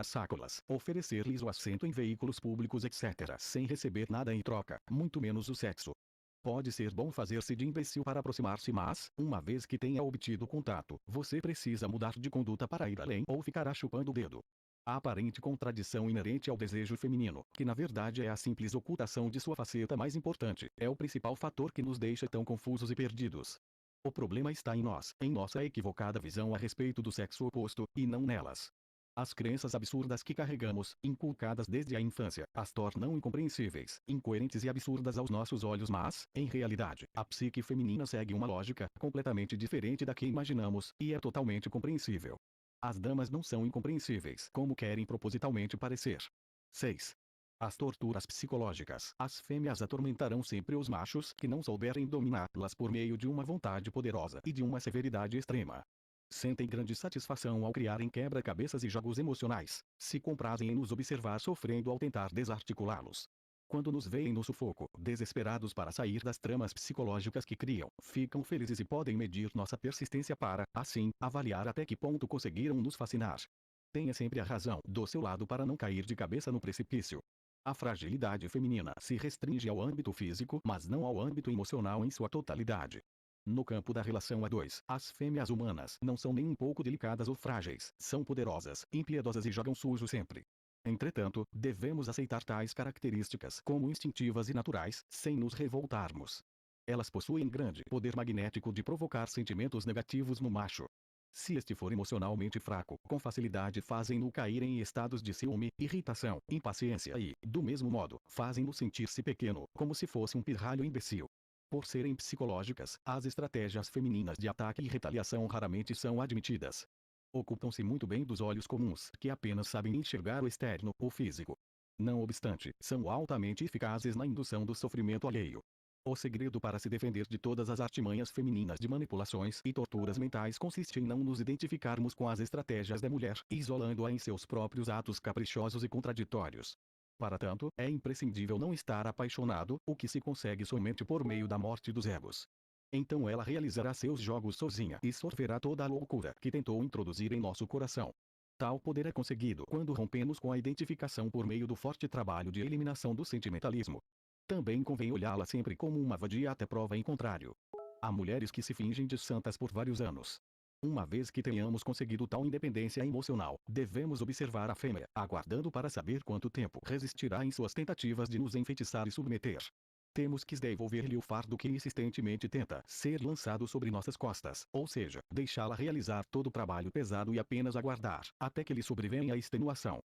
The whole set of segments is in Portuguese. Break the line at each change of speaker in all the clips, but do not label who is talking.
dar sacolas, oferecer-lhes o assento em veículos públicos etc. sem receber nada em troca, muito menos o sexo. Pode ser bom fazer-se de imbecil para aproximar-se, mas, uma vez que tenha obtido contato, você precisa mudar de conduta para ir além ou ficará chupando o dedo. A aparente contradição inerente ao desejo feminino, que na verdade é a simples ocultação de sua faceta mais importante, é o principal fator que nos deixa tão confusos e perdidos. O problema está em nós, em nossa equivocada visão a respeito do sexo oposto, e não nelas. As crenças absurdas que carregamos, inculcadas desde a infância, as tornam incompreensíveis, incoerentes e absurdas aos nossos olhos, mas, em realidade, a psique feminina segue uma lógica completamente diferente da que imaginamos, e é totalmente compreensível. As damas não são incompreensíveis, como querem propositalmente parecer. 6. As torturas psicológicas. As fêmeas atormentarão sempre os machos que não souberem dominá-las por meio de uma vontade poderosa e de uma severidade extrema. Sentem grande satisfação ao criarem quebra-cabeças e jogos emocionais, se comprazem em nos observar sofrendo ao tentar desarticulá-los. Quando nos veem no sufoco, desesperados para sair das tramas psicológicas que criam, ficam felizes e podem medir nossa persistência para, assim, avaliar até que ponto conseguiram nos fascinar. Tenha sempre a razão do seu lado para não cair de cabeça no precipício. A fragilidade feminina se restringe ao âmbito físico, mas não ao âmbito emocional em sua totalidade. No campo da relação a dois, as fêmeas humanas não são nem um pouco delicadas ou frágeis, são poderosas, impiedosas e jogam sujo sempre. Entretanto, devemos aceitar tais características como instintivas e naturais, sem nos revoltarmos. Elas possuem grande poder magnético de provocar sentimentos negativos no macho. Se este for emocionalmente fraco, com facilidade fazem-no cair em estados de ciúme, irritação, impaciência e, do mesmo modo, fazem-no sentir-se pequeno, como se fosse um pirralho imbecil. Por serem psicológicas, as estratégias femininas de ataque e retaliação raramente são admitidas. Ocupam-se muito bem dos olhos comuns, que apenas sabem enxergar o externo, o físico. Não obstante, são altamente eficazes na indução do sofrimento alheio. O segredo para se defender de todas as artimanhas femininas de manipulações e torturas mentais consiste em não nos identificarmos com as estratégias da mulher, isolando-a em seus próprios atos caprichosos e contraditórios. Para tanto, é imprescindível não estar apaixonado, o que se consegue somente por meio da morte dos egos. Então ela realizará seus jogos sozinha e sorverá toda a loucura que tentou introduzir em nosso coração. Tal poder é conseguido quando rompemos com a identificação por meio do forte trabalho de eliminação do sentimentalismo. Também convém olhá-la sempre como uma vadia até prova em contrário. Há mulheres que se fingem de santas por vários anos. Uma vez que tenhamos conseguido tal independência emocional, devemos observar a fêmea, aguardando para saber quanto tempo resistirá em suas tentativas de nos enfeitiçar e submeter. Temos que devolver-lhe o fardo que insistentemente tenta ser lançado sobre nossas costas, ou seja, deixá-la realizar todo o trabalho pesado e apenas aguardar, até que lhe sobrevenha a extenuação.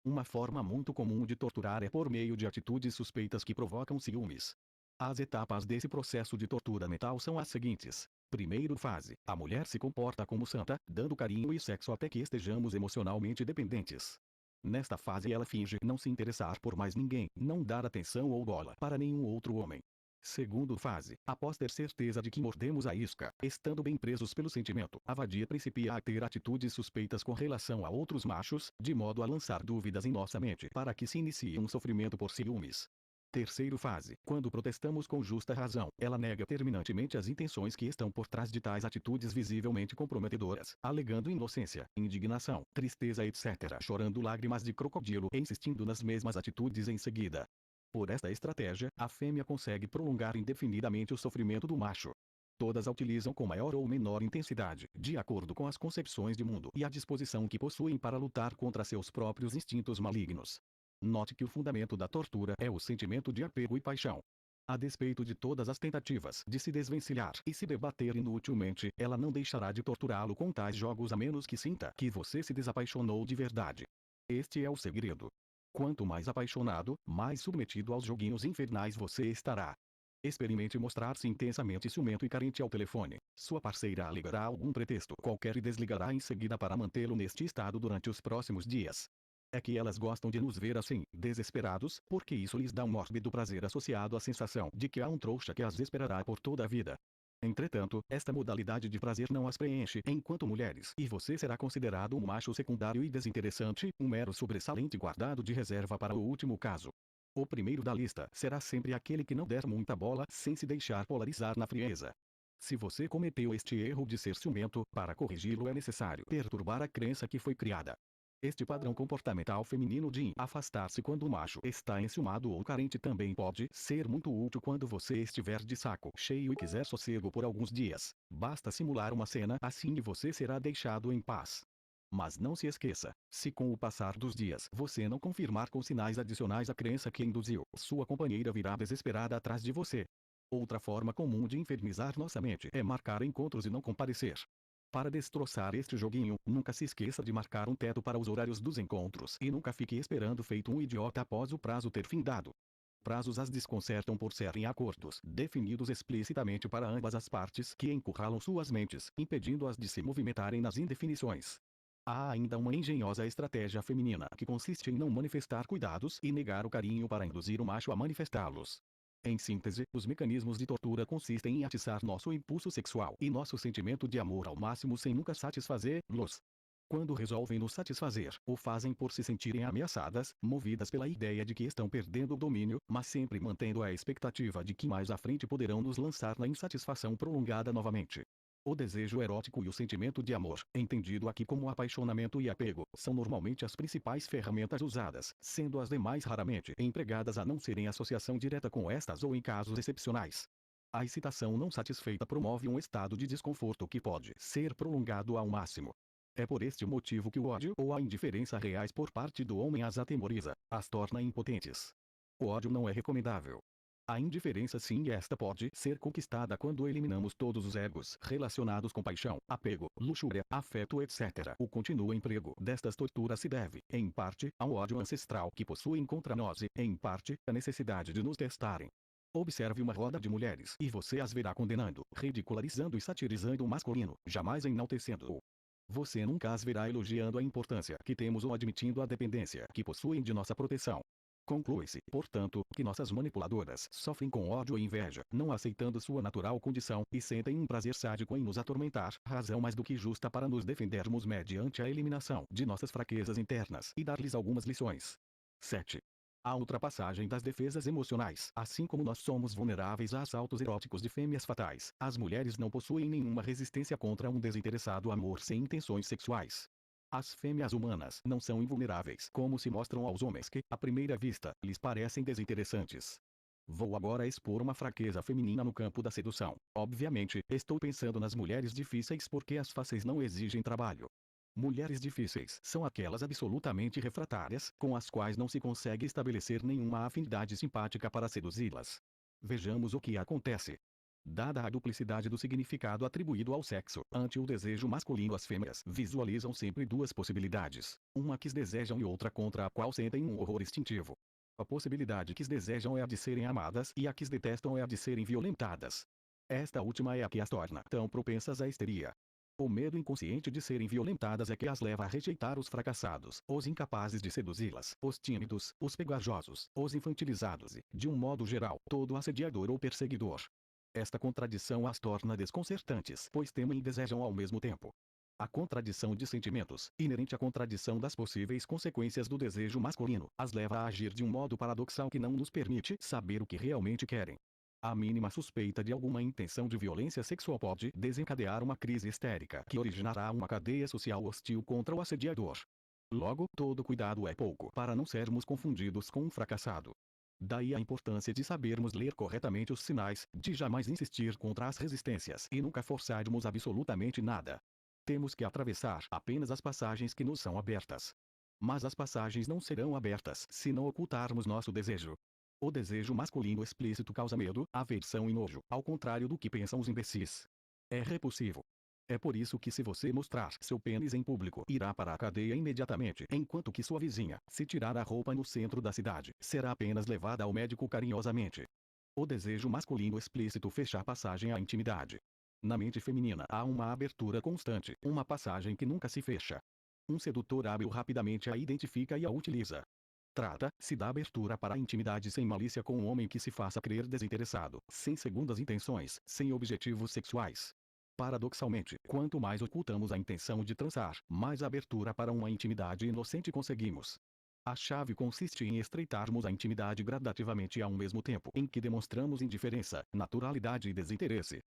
Uma forma muito comum de torturar é por meio de atitudes suspeitas que provocam ciúmes. As etapas desse processo de tortura mental são as seguintes. Primeiro fase, a mulher se comporta como santa, dando carinho e sexo até que estejamos emocionalmente dependentes. Nesta fase ela finge não se interessar por mais ninguém, não dar atenção ou bola para nenhum outro homem. Segundo fase, após ter certeza de que mordemos a isca, estando bem presos pelo sentimento, a vadia principia a ter atitudes suspeitas com relação a outros machos, de modo a lançar dúvidas em nossa mente para que se inicie um sofrimento por ciúmes. Terceiro fase, quando protestamos com justa razão, ela nega terminantemente as intenções que estão por trás de tais atitudes visivelmente comprometedoras, alegando inocência, indignação, tristeza etc., chorando lágrimas de crocodilo e insistindo nas mesmas atitudes em seguida. Por esta estratégia, a fêmea consegue prolongar indefinidamente o sofrimento do macho. Todas a utilizam com maior ou menor intensidade, de acordo com as concepções de mundo e a disposição que possuem para lutar contra seus próprios instintos malignos. Note que o fundamento da tortura é o sentimento de apego e paixão. A despeito de todas as tentativas de se desvencilhar e se debater inutilmente, ela não deixará de torturá-lo com tais jogos a menos que sinta que você se desapaixonou de verdade. Este é o segredo. Quanto mais apaixonado, mais submetido aos joguinhos infernais você estará. Experimente mostrar-se intensamente ciumento e carente ao telefone. Sua parceira alegará algum pretexto qualquer e desligará em seguida para mantê-lo neste estado durante os próximos dias. É que elas gostam de nos ver assim, desesperados, porque isso lhes dá um mórbido prazer associado à sensação de que há um trouxa que as esperará por toda a vida. Entretanto, esta modalidade de prazer não as preenche enquanto mulheres, e você será considerado um macho secundário e desinteressante, um mero sobressalente guardado de reserva para o último caso. O primeiro da lista será sempre aquele que não der muita bola sem se deixar polarizar na frieza. Se você cometeu este erro de ser ciumento, para corrigi-lo é necessário perturbar a crença que foi criada. Este padrão comportamental feminino de afastar-se quando o macho está enciumado ou carente também pode ser muito útil quando você estiver de saco cheio e quiser sossego por alguns dias. Basta simular uma cena assim e você será deixado em paz. Mas não se esqueça, se com o passar dos dias você não confirmar com sinais adicionais a crença que induziu, sua companheira virá desesperada atrás de você. Outra forma comum de infernizar nossa mente é marcar encontros e não comparecer. Para destroçar este joguinho, nunca se esqueça de marcar um teto para os horários dos encontros e nunca fique esperando feito um idiota após o prazo ter findado. Prazos as desconcertam por serem acordos definidos explicitamente para ambas as partes que encurralam suas mentes, impedindo-as de se movimentarem nas indefinições. Há ainda uma engenhosa estratégia feminina que consiste em não manifestar cuidados e negar o carinho para induzir o macho a manifestá-los. Em síntese, os mecanismos de tortura consistem em atiçar nosso impulso sexual e nosso sentimento de amor ao máximo sem nunca satisfazê-los. Quando resolvem nos satisfazer, o fazem por se sentirem ameaçadas, movidas pela ideia de que estão perdendo o domínio, mas sempre mantendo a expectativa de que mais à frente poderão nos lançar na insatisfação prolongada novamente. O desejo erótico e o sentimento de amor, entendido aqui como apaixonamento e apego, são normalmente as principais ferramentas usadas, sendo as demais raramente empregadas a não ser em associação direta com estas ou em casos excepcionais. A excitação não satisfeita promove um estado de desconforto que pode ser prolongado ao máximo. É por este motivo que o ódio ou a indiferença reais por parte do homem as atemoriza, as torna impotentes. O ódio não é recomendável. A indiferença sim, esta pode ser conquistada quando eliminamos todos os egos relacionados com paixão, apego, luxúria, afeto etc. O contínuo emprego destas torturas se deve, em parte, ao ódio ancestral que possuem contra nós e, em parte, à necessidade de nos testarem. Observe uma roda de mulheres e você as verá condenando, ridicularizando e satirizando o masculino, jamais enaltecendo-o. Você nunca as verá elogiando a importância que temos ou admitindo a dependência que possuem de nossa proteção. Conclui-se, portanto, que nossas manipuladoras sofrem com ódio e inveja, não aceitando sua natural condição, e sentem um prazer sádico em nos atormentar, razão mais do que justa para nos defendermos mediante a eliminação de nossas fraquezas internas e dar-lhes algumas lições. 7. A ultrapassagem das defesas emocionais. Assim como nós somos vulneráveis a assaltos eróticos de fêmeas fatais, as mulheres não possuem nenhuma resistência contra um desinteressado amor sem intenções sexuais. As fêmeas humanas não são invulneráveis, como se mostram aos homens que, à primeira vista, lhes parecem desinteressantes. Vou agora expor uma fraqueza feminina no campo da sedução. Obviamente, estou pensando nas mulheres difíceis porque as fáceis não exigem trabalho. Mulheres difíceis são aquelas absolutamente refratárias, com as quais não se consegue estabelecer nenhuma afinidade simpática para seduzi-las. Vejamos o que acontece. Dada a duplicidade do significado atribuído ao sexo, ante o desejo masculino as fêmeas visualizam sempre duas possibilidades, uma que as desejam e outra contra a qual sentem um horror instintivo. A possibilidade que as desejam é a de serem amadas e a que as detestam é a de serem violentadas. Esta última é a que as torna tão propensas à histeria. O medo inconsciente de serem violentadas é que as leva a rejeitar os fracassados, os incapazes de seduzi-las, os tímidos, os pegajosos, os infantilizados e, de um modo geral, todo assediador ou perseguidor. Esta contradição as torna desconcertantes, pois temem e desejam ao mesmo tempo. A contradição de sentimentos, inerente à contradição das possíveis consequências do desejo masculino, as leva a agir de um modo paradoxal que não nos permite saber o que realmente querem. A mínima suspeita de alguma intenção de violência sexual pode desencadear uma crise histérica que originará uma cadeia social hostil contra o assediador. Logo, todo cuidado é pouco para não sermos confundidos com um fracassado. Daí a importância de sabermos ler corretamente os sinais, de jamais insistir contra as resistências e nunca forçarmos absolutamente nada. Temos que atravessar apenas as passagens que nos são abertas. Mas as passagens não serão abertas se não ocultarmos nosso desejo. O desejo masculino explícito causa medo, aversão e nojo, ao contrário do que pensam os imbecis. É repulsivo. É por isso que se você mostrar seu pênis em público, irá para a cadeia imediatamente, enquanto que sua vizinha, se tirar a roupa no centro da cidade, será apenas levada ao médico carinhosamente. O desejo masculino explícito fecha a passagem à intimidade. Na mente feminina há uma abertura constante, uma passagem que nunca se fecha. Um sedutor hábil rapidamente a identifica e a utiliza. Trata-se da abertura para a intimidade sem malícia com um homem que se faça crer desinteressado, sem segundas intenções, sem objetivos sexuais. Paradoxalmente, quanto mais ocultamos a intenção de transar, mais abertura para uma intimidade inocente conseguimos. A chave consiste em estreitarmos a intimidade gradativamente ao mesmo tempo em que demonstramos indiferença, naturalidade e desinteresse.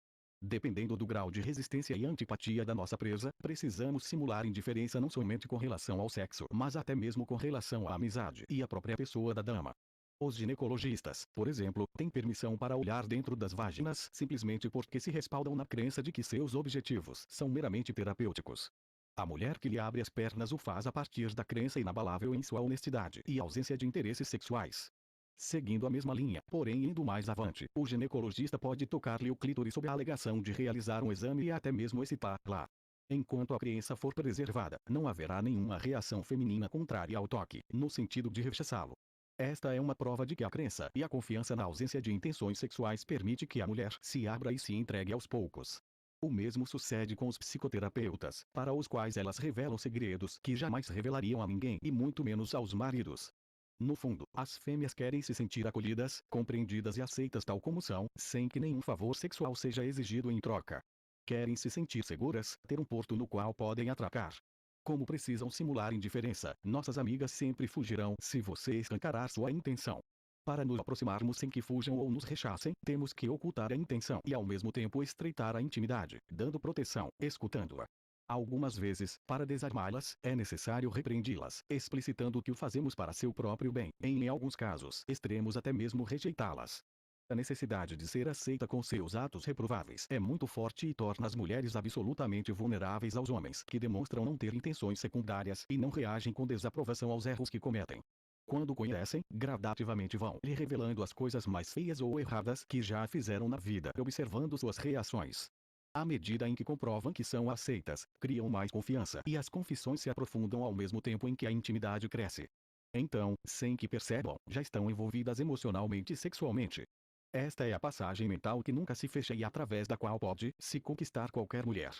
Dependendo do grau de resistência e antipatia da nossa presa, precisamos simular indiferença não somente com relação ao sexo, mas até mesmo com relação à amizade e à própria pessoa da dama. Os ginecologistas, por exemplo, têm permissão para olhar dentro das vaginas simplesmente porque se respaldam na crença de que seus objetivos são meramente terapêuticos. A mulher que lhe abre as pernas o faz a partir da crença inabalável em sua honestidade e ausência de interesses sexuais. Seguindo a mesma linha, porém indo mais avante, o ginecologista pode tocar-lhe o clítoris sob a alegação de realizar um exame e até mesmo excitá-la. Enquanto a criança for preservada, não haverá nenhuma reação feminina contrária ao toque, no sentido de rechaçá-lo. Esta é uma prova de que a crença e a confiança na ausência de intenções sexuais permite que a mulher se abra e se entregue aos poucos. O mesmo sucede com os psicoterapeutas, para os quais elas revelam segredos que jamais revelariam a ninguém e muito menos aos maridos. No fundo, as fêmeas querem se sentir acolhidas, compreendidas e aceitas tal como são, sem que nenhum favor sexual seja exigido em troca. Querem se sentir seguras, ter um porto no qual podem atracar. Como precisam simular indiferença, nossas amigas sempre fugirão se você escancarar sua intenção. Para nos aproximarmos sem que fujam ou nos rechacem, temos que ocultar a intenção e ao mesmo tempo estreitar a intimidade, dando proteção, escutando-a. Algumas vezes, para desarmá-las, é necessário repreendi-las, explicitando que o fazemos para seu próprio bem, em alguns casos extremos até mesmo rejeitá-las. A necessidade de ser aceita com seus atos reprováveis é muito forte e torna as mulheres absolutamente vulneráveis aos homens que demonstram não ter intenções secundárias e não reagem com desaprovação aos erros que cometem. Quando conhecem, gradativamente vão lhe revelando as coisas mais feias ou erradas que já fizeram na vida, observando suas reações. À medida em que comprovam que são aceitas, criam mais confiança e as confissões se aprofundam ao mesmo tempo em que a intimidade cresce. Então, sem que percebam, já estão envolvidas emocionalmente e sexualmente. Esta é a passagem mental que nunca se fecha e através da qual pode-se conquistar qualquer mulher.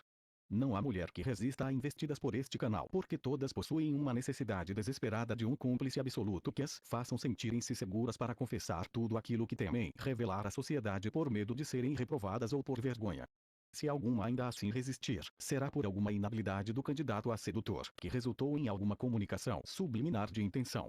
Não há mulher que resista a investidas por este canal, porque todas possuem uma necessidade desesperada de um cúmplice absoluto que as façam sentirem-se seguras para confessar tudo aquilo que temem revelar à sociedade por medo de serem reprovadas ou por vergonha. Se alguma ainda assim resistir, será por alguma inabilidade do candidato a sedutor, que resultou em alguma comunicação subliminar de intenção.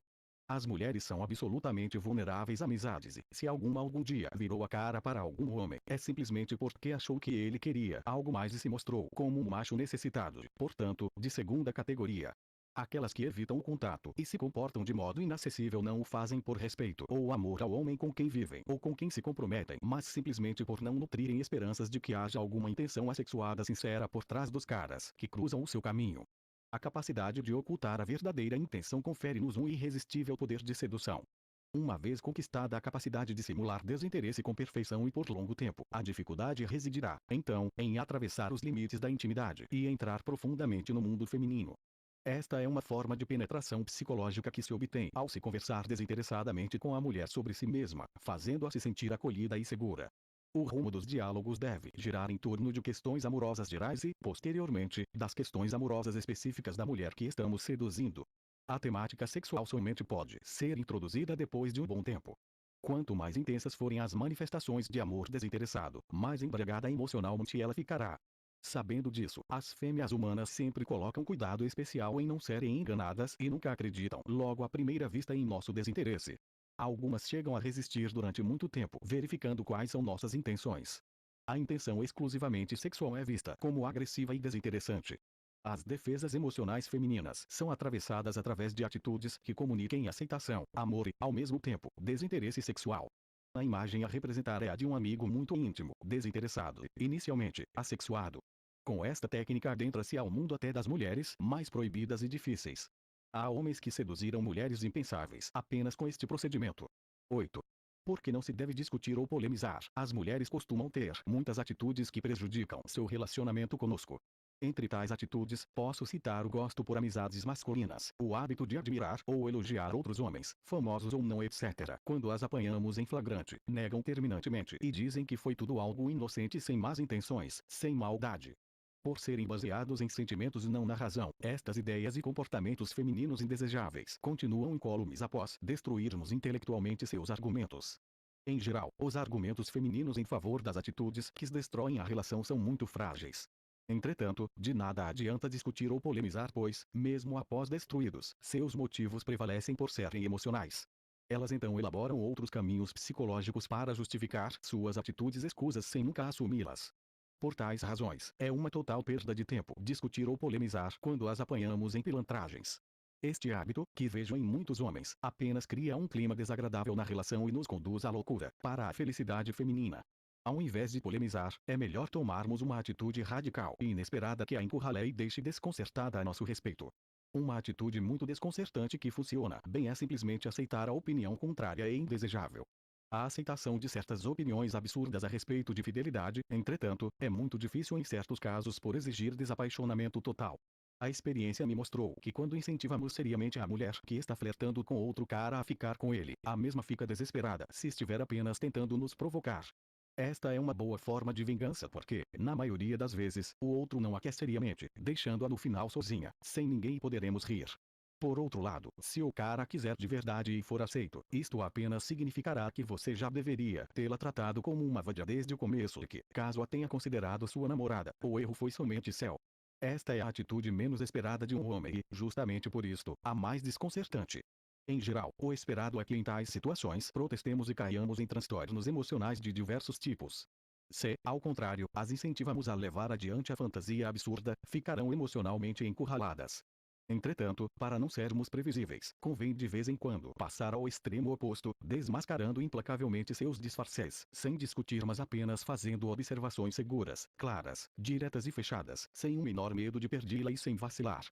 As mulheres são absolutamente vulneráveis a amizades e, se alguma algum dia virou a cara para algum homem, é simplesmente porque achou que ele queria algo mais e se mostrou como um macho necessitado, portanto, de segunda categoria. Aquelas que evitam o contato e se comportam de modo inacessível não o fazem por respeito ou amor ao homem com quem vivem ou com quem se comprometem, mas simplesmente por não nutrirem esperanças de que haja alguma intenção assexuada sincera por trás dos caras que cruzam o seu caminho. A capacidade de ocultar a verdadeira intenção confere-nos um irresistível poder de sedução. Uma vez conquistada a capacidade de simular desinteresse com perfeição e por longo tempo, a dificuldade residirá, então, em atravessar os limites da intimidade e entrar profundamente no mundo feminino. Esta é uma forma de penetração psicológica que se obtém ao se conversar desinteressadamente com a mulher sobre si mesma, fazendo-a se sentir acolhida e segura. O rumo dos diálogos deve girar em torno de questões amorosas gerais e, posteriormente, das questões amorosas específicas da mulher que estamos seduzindo. A temática sexual somente pode ser introduzida depois de um bom tempo. Quanto mais intensas forem as manifestações de amor desinteressado, mais embriagada emocionalmente ela ficará. Sabendo disso, as fêmeas humanas sempre colocam cuidado especial em não serem enganadas e nunca acreditam logo à primeira vista em nosso desinteresse. Algumas chegam a resistir durante muito tempo, verificando quais são nossas intenções. A intenção exclusivamente sexual é vista como agressiva e desinteressante. As defesas emocionais femininas são atravessadas através de atitudes que comuniquem aceitação, amor e, ao mesmo tempo, desinteresse sexual. A imagem a representar é a de um amigo muito íntimo, desinteressado e, inicialmente, assexuado. Com esta técnica adentra-se ao mundo até das mulheres mais proibidas e difíceis. Há homens que seduziram mulheres impensáveis apenas com este procedimento. 8. Porque não se deve discutir ou polemizar. As mulheres costumam ter muitas atitudes que prejudicam seu relacionamento conosco. Entre tais atitudes, posso citar o gosto por amizades masculinas, o hábito de admirar ou elogiar outros homens, famosos ou não, etc. Quando as apanhamos em flagrante, negam terminantemente e dizem que foi tudo algo inocente sem más intenções, sem maldade. Por serem baseados em sentimentos e não na razão, estas ideias e comportamentos femininos indesejáveis continuam incólumes após destruirmos intelectualmente seus argumentos. Em geral, os argumentos femininos em favor das atitudes que destroem a relação são muito frágeis. Entretanto, de nada adianta discutir ou polemizar, pois, mesmo após destruídos, seus motivos prevalecem por serem emocionais. Elas então elaboram outros caminhos psicológicos para justificar suas atitudes escusas sem nunca assumi-las. Por tais razões, é uma total perda de tempo discutir ou polemizar quando as apanhamos em pilantragens. Este hábito, que vejo em muitos homens, apenas cria um clima desagradável na relação e nos conduz à loucura, para a felicidade feminina. Ao invés de polemizar, é melhor tomarmos uma atitude radical e inesperada que a encurrale e deixe desconcertada a nosso respeito. Uma atitude muito desconcertante que funciona bem é simplesmente aceitar a opinião contrária e indesejável. A aceitação de certas opiniões absurdas a respeito de fidelidade, entretanto, é muito difícil em certos casos por exigir desapaixonamento total. A experiência me mostrou que quando incentivamos seriamente a mulher que está flertando com outro cara a ficar com ele, a mesma fica desesperada se estiver apenas tentando nos provocar. Esta é uma boa forma de vingança porque, na maioria das vezes, o outro não a quer seriamente, deixando-a no final sozinha, sem ninguém e poderemos rir. Por outro lado, se o cara quiser de verdade e for aceito, isto apenas significará que você já deveria tê-la tratado como uma vadia desde o começo e que, caso a tenha considerado sua namorada, o erro foi somente seu. Esta é a atitude menos esperada de um homem e, justamente por isto, a mais desconcertante. Em geral, o esperado é que em tais situações protestemos e caiamos em transtornos emocionais de diversos tipos. Se, ao contrário, as incentivamos a levar adiante a fantasia absurda, ficarão emocionalmente encurraladas. Entretanto, para não sermos previsíveis, convém de vez em quando passar ao extremo oposto, desmascarando implacavelmente seus disfarces, sem discutir mas apenas fazendo observações seguras, claras, diretas e fechadas, sem o menor medo de perdê-la e sem vacilar.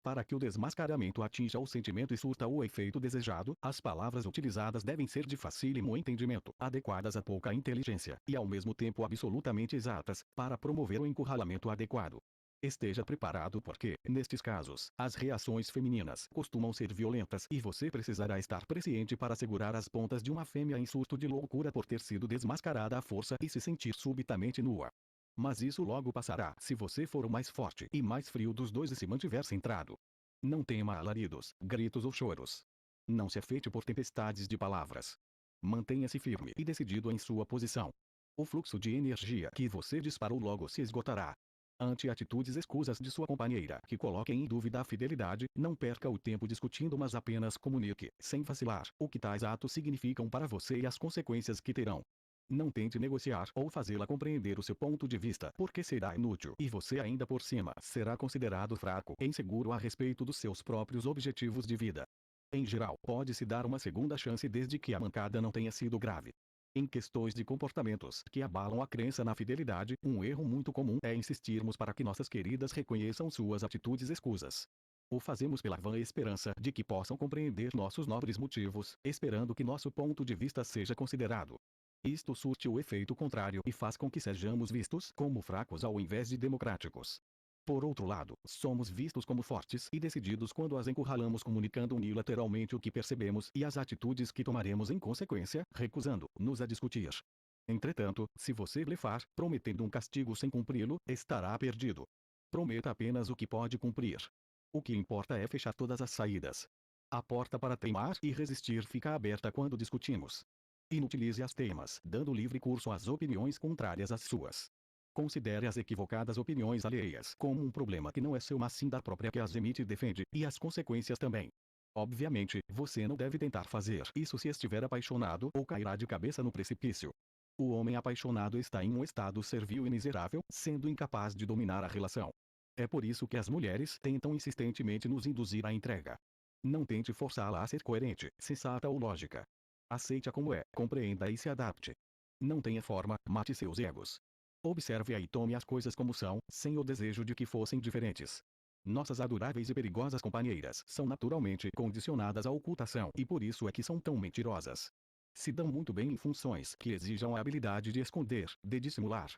Para que o desmascaramento atinja o sentimento e surta o efeito desejado, as palavras utilizadas devem ser de facílimo entendimento, adequadas a pouca inteligência, e ao mesmo tempo absolutamente exatas, para promover o encurralamento adequado. Esteja preparado porque, nestes casos, as reações femininas costumam ser violentas e você precisará estar presciente para segurar as pontas de uma fêmea em surto de loucura por ter sido desmascarada à força e se sentir subitamente nua. Mas isso logo passará se você for o mais forte e mais frio dos dois e se mantiver centrado. Não tema alaridos, gritos ou choros. Não se afete por tempestades de palavras. Mantenha-se firme e decidido em sua posição. O fluxo de energia que você disparou logo se esgotará. Ante atitudes escusas de sua companheira que coloquem em dúvida a fidelidade, não perca o tempo discutindo mas apenas comunique, sem vacilar, o que tais atos significam para você e as consequências que terão. Não tente negociar ou fazê-la compreender o seu ponto de vista, porque será inútil e você ainda por cima será considerado fraco e inseguro a respeito dos seus próprios objetivos de vida. Em geral, pode-se dar uma segunda chance desde que a mancada não tenha sido grave. Em questões de comportamentos que abalam a crença na fidelidade, um erro muito comum é insistirmos para que nossas queridas reconheçam suas atitudes escusas. O fazemos pela vã esperança de que possam compreender nossos nobres motivos, esperando que nosso ponto de vista seja considerado. Isto surte o efeito contrário e faz com que sejamos vistos como fracos ao invés de democráticos. Por outro lado, somos vistos como fortes e decididos quando as encurralamos comunicando unilateralmente o que percebemos e as atitudes que tomaremos em consequência, recusando-nos a discutir. Entretanto, se você blefar, prometendo um castigo sem cumpri-lo, estará perdido. Prometa apenas o que pode cumprir. O que importa é fechar todas as saídas. A porta para teimar e resistir fica aberta quando discutimos. Inutilize as teimas, dando livre curso às opiniões contrárias às suas. Considere as equivocadas opiniões alheias como um problema que não é seu mas sim da própria que as emite e defende, e as consequências também. Obviamente, você não deve tentar fazer isso se estiver apaixonado ou cairá de cabeça no precipício. O homem apaixonado está em um estado servil e miserável, sendo incapaz de dominar a relação. É por isso que as mulheres tentam insistentemente nos induzir à entrega. Não tente forçá-la a ser coerente, sensata ou lógica. Aceite-a como é, compreenda e se adapte. Não tenha forma, mate seus egos. Observe-a e tome as coisas como são, sem o desejo de que fossem diferentes. Nossas adoráveis e perigosas companheiras são naturalmente condicionadas à ocultação e por isso é que são tão mentirosas. Se dão muito bem em funções que exijam a habilidade de esconder, de dissimular.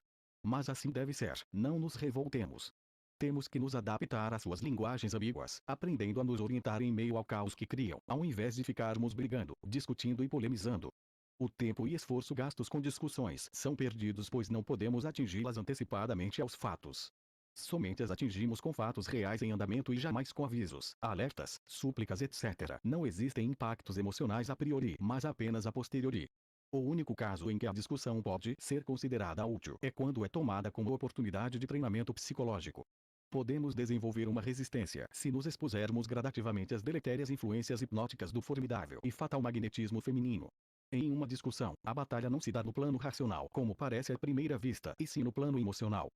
Mas assim deve ser, não nos revoltemos. Temos que nos adaptar às suas linguagens ambíguas, aprendendo a nos orientar em meio ao caos que criam, ao invés de ficarmos brigando, discutindo e polemizando. O tempo e esforço gastos com discussões são perdidos pois não podemos atingi-las antecipadamente aos fatos. Somente as atingimos com fatos reais em andamento e jamais com avisos, alertas, súplicas etc. Não existem impactos emocionais a priori, mas apenas a posteriori. O único caso em que a discussão pode ser considerada útil é quando é tomada como oportunidade de treinamento psicológico. Podemos desenvolver uma resistência se nos expusermos gradativamente às deletérias influências hipnóticas do formidável e fatal magnetismo feminino. Em uma discussão, a batalha não se dá no plano racional como parece à primeira vista, e sim no plano emocional.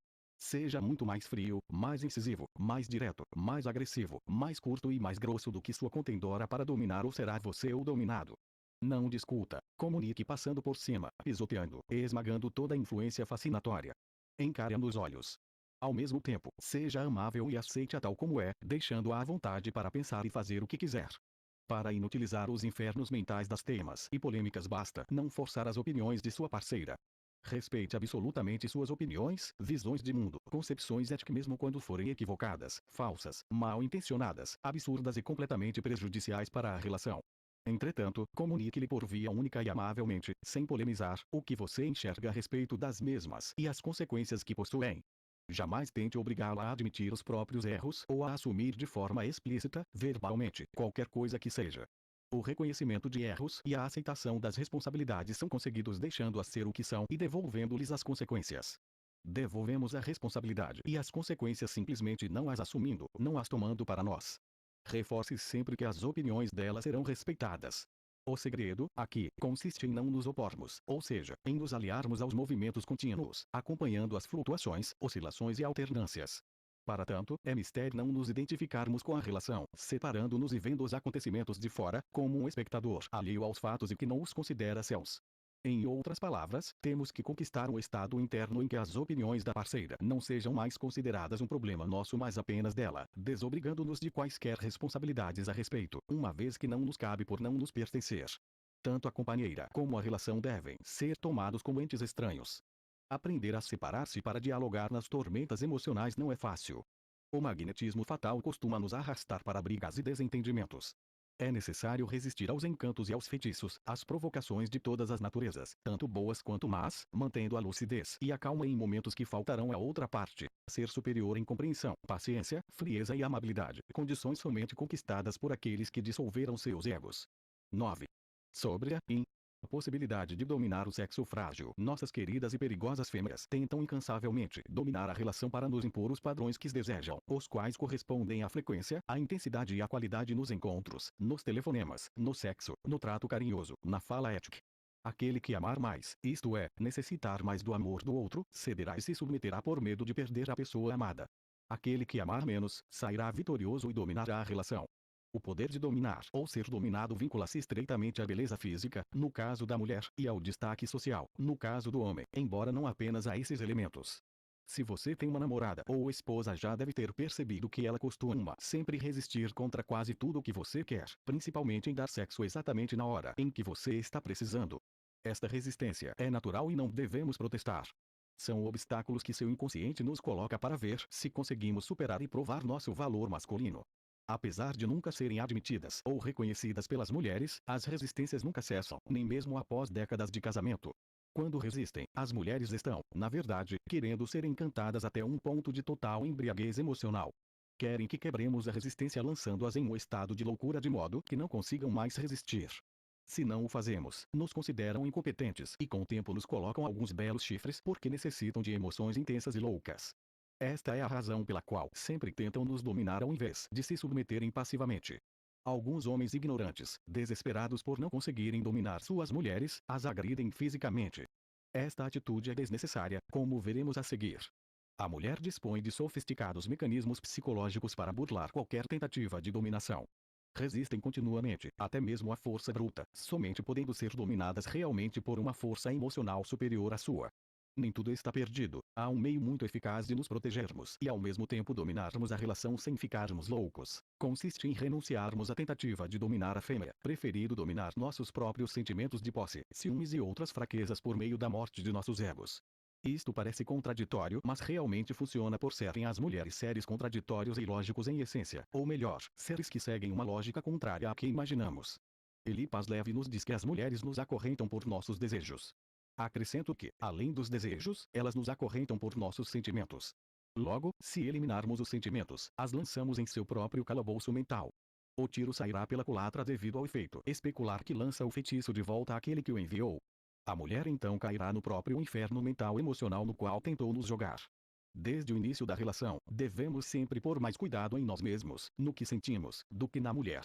Seja muito mais frio, mais incisivo, mais direto, mais agressivo, mais curto e mais grosso do que sua contendora para dominar, ou será você o dominado. Não discuta, comunique passando por cima, pisoteando, esmagando toda a influência fascinatória. Encare-a nos olhos. Ao mesmo tempo, seja amável e aceite-a tal como é, deixando-a à vontade para pensar e fazer o que quiser. Para inutilizar os infernos mentais das temas e polêmicas basta não forçar as opiniões de sua parceira. Respeite absolutamente suas opiniões, visões de mundo, concepções éticas mesmo quando forem equivocadas, falsas, mal intencionadas, absurdas e completamente prejudiciais para a relação. Entretanto, comunique-lhe por via única e amavelmente, sem polemizar, o que você enxerga a respeito das mesmas e as consequências que possuem. Jamais tente obrigá-la a admitir os próprios erros ou a assumir de forma explícita, verbalmente, qualquer coisa que seja. O reconhecimento de erros e a aceitação das responsabilidades são conseguidos deixando-as ser o que são e devolvendo-lhes as consequências. Devolvemos a responsabilidade e as consequências simplesmente não as assumindo, não as tomando para nós. Reforce sempre que as opiniões dela serão respeitadas. O segredo, aqui, consiste em não nos opormos, ou seja, em nos aliarmos aos movimentos contínuos, acompanhando as flutuações, oscilações e alternâncias. Para tanto, é mistério não nos identificarmos com a relação, separando-nos e vendo os acontecimentos de fora, como um espectador alheio aos fatos e que não os considera seus. Em outras palavras, temos que conquistar um estado interno em que as opiniões da parceira não sejam mais consideradas um problema nosso, mas apenas dela, desobrigando-nos de quaisquer responsabilidades a respeito, uma vez que não nos cabe por não nos pertencer. Tanto a companheira como a relação devem ser tomados como entes estranhos. Aprender a separar-se para dialogar nas tormentas emocionais não é fácil. O magnetismo fatal costuma nos arrastar para brigas e desentendimentos. É necessário resistir aos encantos e aos feitiços, às provocações de todas as naturezas, tanto boas quanto más, mantendo a lucidez e a calma em momentos que faltarão à outra parte, ser superior em compreensão, paciência, frieza e amabilidade, condições somente conquistadas por aqueles que dissolveram seus egos. 9. Sobre a possibilidade de dominar o sexo frágil. Nossas queridas e perigosas fêmeas tentam incansavelmente dominar a relação para nos impor os padrões que desejam, os quais correspondem à frequência, à intensidade e à qualidade nos encontros, nos telefonemas, no sexo, no trato carinhoso, na fala ética. Aquele que amar mais, isto é, necessitar mais do amor do outro, cederá e se submeterá por medo de perder a pessoa amada. Aquele que amar menos, sairá vitorioso e dominará a relação. O poder de dominar ou ser dominado vincula-se estreitamente à beleza física, no caso da mulher, e ao destaque social, no caso do homem, embora não apenas a esses elementos. Se você tem uma namorada ou esposa, já deve ter percebido que ela costuma sempre resistir contra quase tudo o que você quer, principalmente em dar sexo exatamente na hora em que você está precisando. Esta resistência é natural e não devemos protestar. São obstáculos que seu inconsciente nos coloca para ver se conseguimos superar e provar nosso valor masculino. Apesar de nunca serem admitidas ou reconhecidas pelas mulheres, as resistências nunca cessam, nem mesmo após décadas de casamento. Quando resistem, as mulheres estão, na verdade, querendo ser encantadas até um ponto de total embriaguez emocional. Querem que quebremos a resistência lançando-as em um estado de loucura de modo que não consigam mais resistir. Se não o fazemos, nos consideram incompetentes e com o tempo nos colocam alguns belos chifres porque necessitam de emoções intensas e loucas. Esta é a razão pela qual sempre tentam nos dominar ao invés de se submeterem passivamente. Alguns homens ignorantes, desesperados por não conseguirem dominar suas mulheres, as agridem fisicamente. Esta atitude é desnecessária, como veremos a seguir. A mulher dispõe de sofisticados mecanismos psicológicos para burlar qualquer tentativa de dominação. Resistem continuamente, até mesmo à força bruta, somente podendo ser dominadas realmente por uma força emocional superior à sua. Nem tudo está perdido, há um meio muito eficaz de nos protegermos e ao mesmo tempo dominarmos a relação sem ficarmos loucos. Consiste em renunciarmos à tentativa de dominar a fêmea, preferindo dominar nossos próprios sentimentos de posse, ciúmes e outras fraquezas por meio da morte de nossos egos. Isto parece contraditório, mas realmente funciona por serem as mulheres seres contraditórios e ilógicos em essência, ou melhor, seres que seguem uma lógica contrária à que imaginamos. Elipas Leve nos diz que as mulheres nos acorrentam por nossos desejos. Acrescento que, além dos desejos, elas nos acorrentam por nossos sentimentos. Logo, se eliminarmos os sentimentos, as lançamos em seu próprio calabouço mental. O tiro sairá pela culatra devido ao efeito especular que lança o feitiço de volta àquele que o enviou. A mulher então cairá no próprio inferno mental emocional no qual tentou nos jogar. Desde o início da relação, devemos sempre pôr mais cuidado em nós mesmos, no que sentimos, do que na mulher.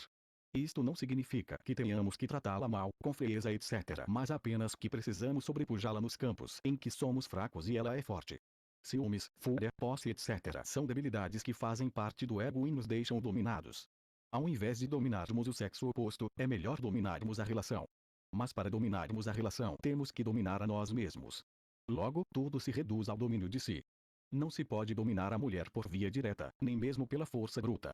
Isto não significa que tenhamos que tratá-la mal, com frieza etc. Mas apenas que precisamos sobrepujá-la nos campos em que somos fracos e ela é forte. Ciúmes, fúria, posse etc. são debilidades que fazem parte do ego e nos deixam dominados. Ao invés de dominarmos o sexo oposto, é melhor dominarmos a relação. Mas para dominarmos a relação, temos que dominar a nós mesmos. Logo, tudo se reduz ao domínio de si. Não se pode dominar a mulher por via direta, nem mesmo pela força bruta.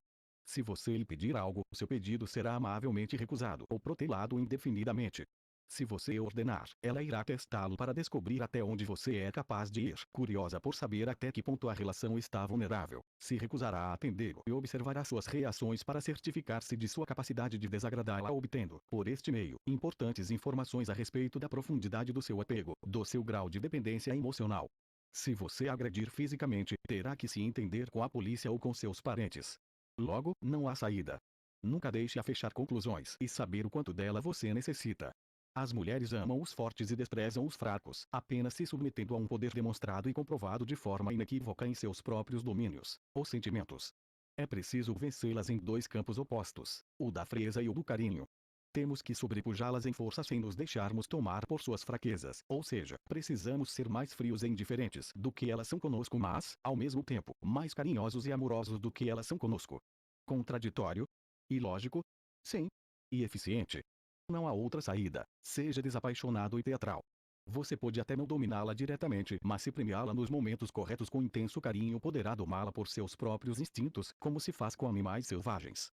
Se você lhe pedir algo, seu pedido será amavelmente recusado ou protelado indefinidamente. Se você ordenar, ela irá testá-lo para descobrir até onde você é capaz de ir, curiosa por saber até que ponto a relação está vulnerável. Se recusará a atendê-lo e observará suas reações para certificar-se de sua capacidade de desagradá-la, obtendo, por este meio, importantes informações a respeito da profundidade do seu apego, do seu grau de dependência emocional. Se você agredir fisicamente, terá que se entender com a polícia ou com seus parentes. Logo, não há saída. Nunca deixe a fechar conclusões e saber o quanto dela você necessita. As mulheres amam os fortes e desprezam os fracos, apenas se submetendo a um poder demonstrado e comprovado de forma inequívoca em seus próprios domínios, os sentimentos. É preciso vencê-las em dois campos opostos, o da frieza e o do carinho. Temos que sobrepujá-las em força sem nos deixarmos tomar por suas fraquezas, ou seja, precisamos ser mais frios e indiferentes do que elas são conosco, mas, ao mesmo tempo, mais carinhosos e amorosos do que elas são conosco. Contraditório? Ilógico? Sim. E eficiente? Não há outra saída. Seja desapaixonado e teatral. Você pode até não dominá-la diretamente, mas se premiá-la nos momentos corretos com intenso carinho, poderá domá-la por seus próprios instintos, como se faz com animais selvagens.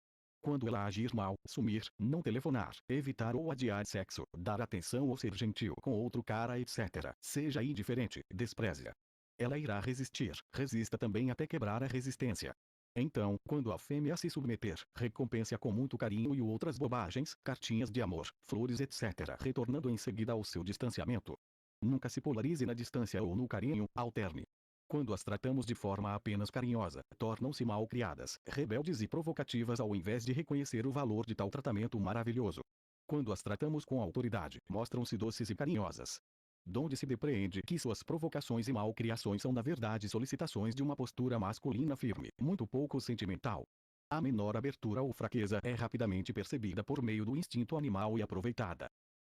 Quando ela agir mal, sumir, não telefonar, evitar ou adiar sexo, dar atenção ou ser gentil com outro cara etc. Seja indiferente, despreze-a. Ela irá resistir, resista também até quebrar a resistência. Então, quando a fêmea se submeter, recompense-a com muito carinho e outras bobagens, cartinhas de amor, flores etc. retornando em seguida ao seu distanciamento. Nunca se polarize na distância ou no carinho, alterne. Quando as tratamos de forma apenas carinhosa, tornam-se mal criadas, rebeldes e provocativas ao invés de reconhecer o valor de tal tratamento maravilhoso. Quando as tratamos com autoridade, mostram-se doces e carinhosas. Donde se depreende que suas provocações e malcriações são na verdade solicitações de uma postura masculina firme, muito pouco sentimental. A menor abertura ou fraqueza é rapidamente percebida por meio do instinto animal e aproveitada.